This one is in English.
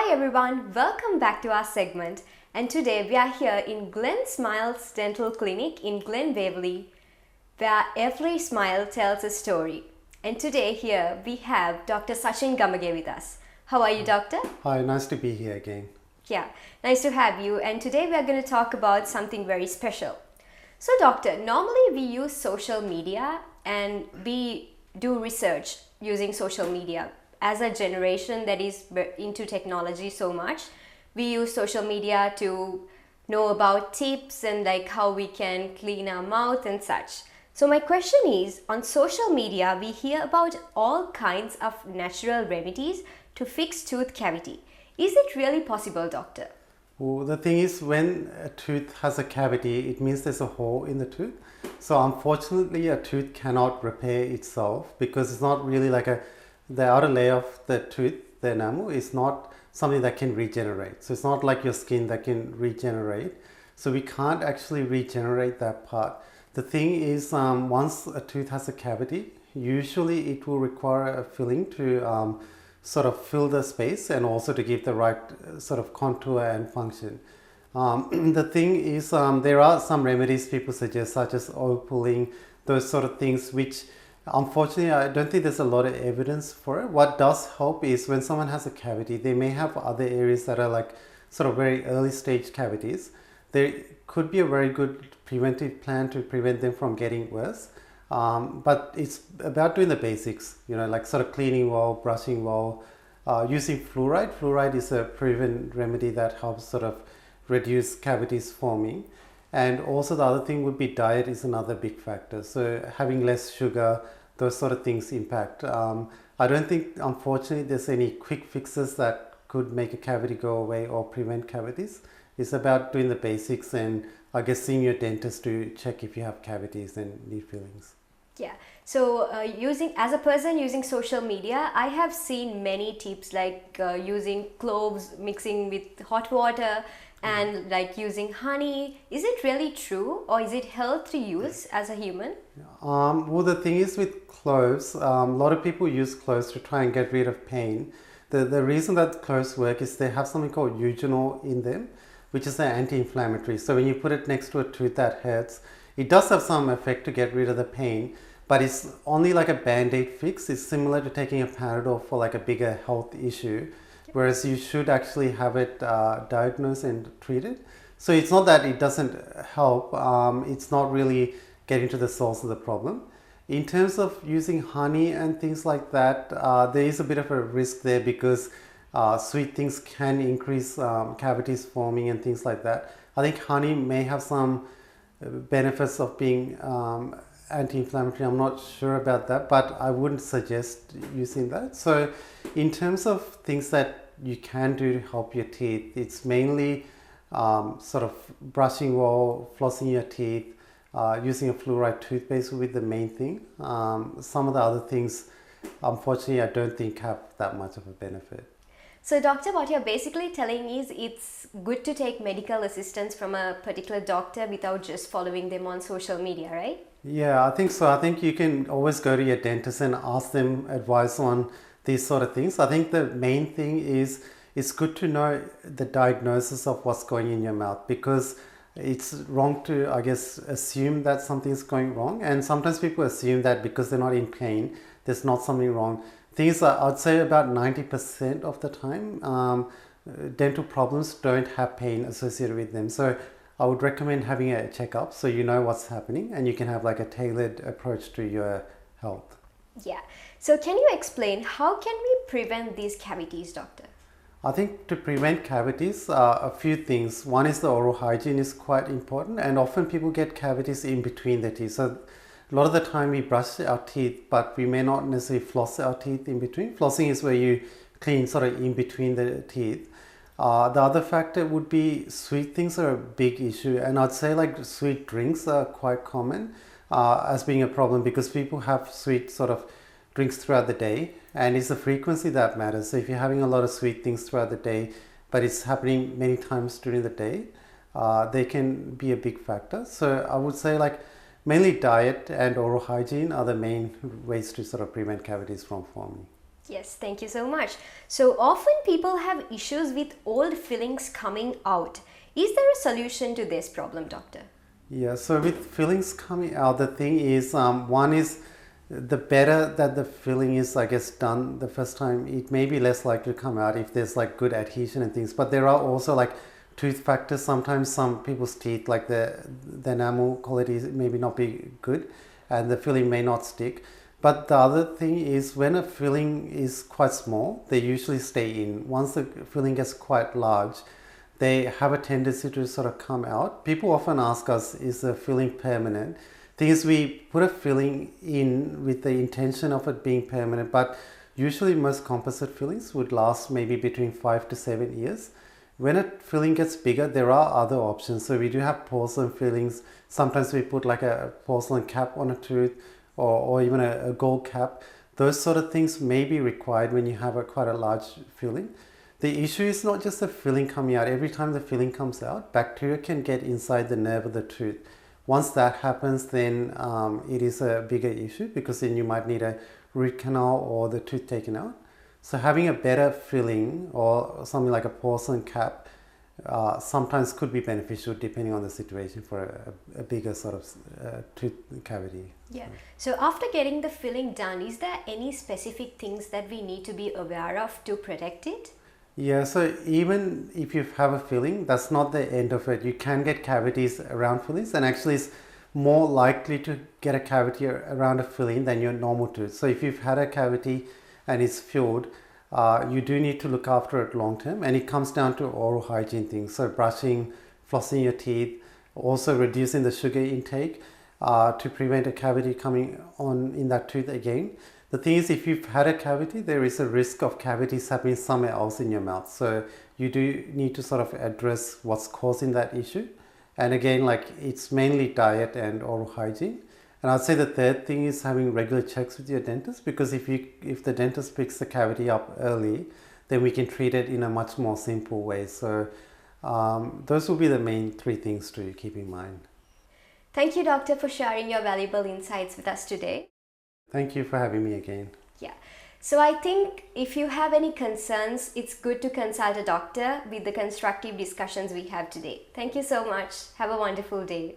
Hi everyone, welcome back to our segment, and today we are here in Glen Smiles Dental Clinic in Glen Waverley, where every smile tells a story. And today here we have Dr. Sachin Gamage with us. How are you, doctor? Hi, nice to be here again. Yeah, nice to have you, and today we are going to talk about something very special. So doctor, normally we use social media and we do research using social media. As a generation that is into technology so much, we use social media to know about tips and like how we can clean our mouth and such. So my question is, on social media we hear about all kinds of natural remedies to fix tooth cavity. Is it really possible, doctor? Well, the thing is, when a tooth has a cavity, it means there's a hole in the tooth. So unfortunately, a tooth cannot repair itself because it's not really like the outer layer of the tooth, the enamel, is not something that can regenerate. So it's not like your skin that can regenerate. So we can't actually regenerate that part. The thing is, once a tooth has a cavity, usually it will require a filling to sort of fill the space and also to give the right sort of contour and function. The thing is, there are some remedies people suggest, such as oil pulling, those sort of things, which unfortunately I don't think there's a lot of evidence for it. What does help is when someone has a cavity, they may have other areas that are like sort of very early stage cavities. There could be a very good preventive plan to prevent them from getting worse. But it's about doing the basics, like sort of cleaning well, brushing well, using fluoride. Fluoride is a proven remedy that helps sort of reduce cavities forming. And also the other thing would be diet is another big factor. So having less sugar, those sort of things impact. I don't think, unfortunately, there's any quick fixes that could make a cavity go away or prevent cavities. It's about doing the basics and I guess seeing your dentist to check if you have cavities and need fillings. Yeah, so as a person using social media, I have seen many tips like using cloves mixing with hot water and like using honey. Is it really true, or is it health to use as a human? Well, the thing is with cloves, a lot of people use cloves to try and get rid of pain. The reason that cloves work is they have something called eugenol in them, which is an anti-inflammatory. So when you put it next to a tooth that hurts, it does have some effect to get rid of the pain, but it's only like a band-aid fix. It's similar to taking a Panadol for like a bigger health issue, whereas you should actually have it diagnosed and treated. So it's not that it doesn't help, it's not really getting to the source of the problem. In terms of using honey and things like that, there is a bit of a risk there because sweet things can increase cavities forming and things like that. I think honey may have some benefits of being anti-inflammatory. I'm not sure about that, but I wouldn't suggest using that. So in terms of things that you can do to help your teeth, it's mainly sort of brushing well, flossing your teeth, using a fluoride toothpaste will be the main thing. Some of the other things, unfortunately, I don't think have that much of a benefit. So doctor, what you're basically telling is it's good to take medical assistance from a particular doctor without just following them on social media, right? Yeah, I think so. I think you can always go to your dentist and ask them advice on these sort of things. I think the main thing is it's good to know the diagnosis of what's going in your mouth, because it's wrong to, I guess, assume that something's going wrong. And sometimes people assume that because they're not in pain, there's not something wrong. Things are, I'd say about 90% of the time, dental problems don't have pain associated with them. So I would recommend having a checkup so you know what's happening and you can have like a tailored approach to your health. Yeah. So can you explain how can we prevent these cavities, doctor? I think to prevent cavities, a few things. One is the oral hygiene is quite important, and often people get cavities in between their teeth. So a lot of the time we brush our teeth, but we may not necessarily floss our teeth in between. Flossing is where you clean sort of in between the teeth. The other factor would be sweet things are a big issue, and I'd say like sweet drinks are quite common as being a problem because people have sweet sort of drinks throughout the day, and it's the frequency that matters. So if you're having a lot of sweet things throughout the day, but it's happening many times during the day, they can be a big factor. So I would say like mainly diet and oral hygiene are the main ways to sort of prevent cavities from forming. Yes, thank you so much. So often people have issues with old fillings coming out. Is there a solution to this problem, doctor? Yeah, so with fillings coming out, the thing is, one is the better that the filling is, I guess, done the first time, it may be less likely to come out if there's like good adhesion and things. But there are also like tooth factors. Sometimes some people's teeth, like the enamel quality maybe not be good, and the filling may not stick. But the other thing is when a filling is quite small, they usually stay in. Once the filling gets quite large, they have a tendency to sort of come out. People often ask us, is the filling permanent? Thing is, we put a filling in with the intention of it being permanent, but usually most composite fillings would last maybe between 5 to 7 years. When a filling gets bigger, there are other options. So we do have porcelain fillings. Sometimes we put like a porcelain cap on a tooth, or even a gold cap. Those sort of things may be required when you have quite a large filling. The issue is not just the filling coming out. Every time the filling comes out, bacteria can get inside the nerve of the tooth. Once that happens, then it is a bigger issue, because then you might need a root canal or the tooth taken out. So having a better filling or something like a porcelain cap sometimes could be beneficial depending on the situation for a bigger sort of tooth cavity. Yeah. So after getting the filling done, is there any specific things that we need to be aware of to protect it? Yeah, so even if you have a filling, that's not the end of it. You can get cavities around fillings, and actually it's more likely to get a cavity around a filling than your normal tooth. So if you've had a cavity and it's filled, you do need to look after it long term, and it comes down to oral hygiene things. So brushing, flossing your teeth, also reducing the sugar intake to prevent a cavity coming on in that tooth again. The thing is, if you've had a cavity, there is a risk of cavities happening somewhere else in your mouth. So you do need to sort of address what's causing that issue. And again, like, it's mainly diet and oral hygiene. And I'd say the third thing is having regular checks with your dentist, because if the dentist picks the cavity up early, then we can treat it in a much more simple way. So those will be the main three things to keep in mind. Thank you, doctor, for sharing your valuable insights with us today. Thank you for having me again. Yeah. So I think if you have any concerns, it's good to consult a doctor with the constructive discussions we have today. Thank you so much. Have a wonderful day.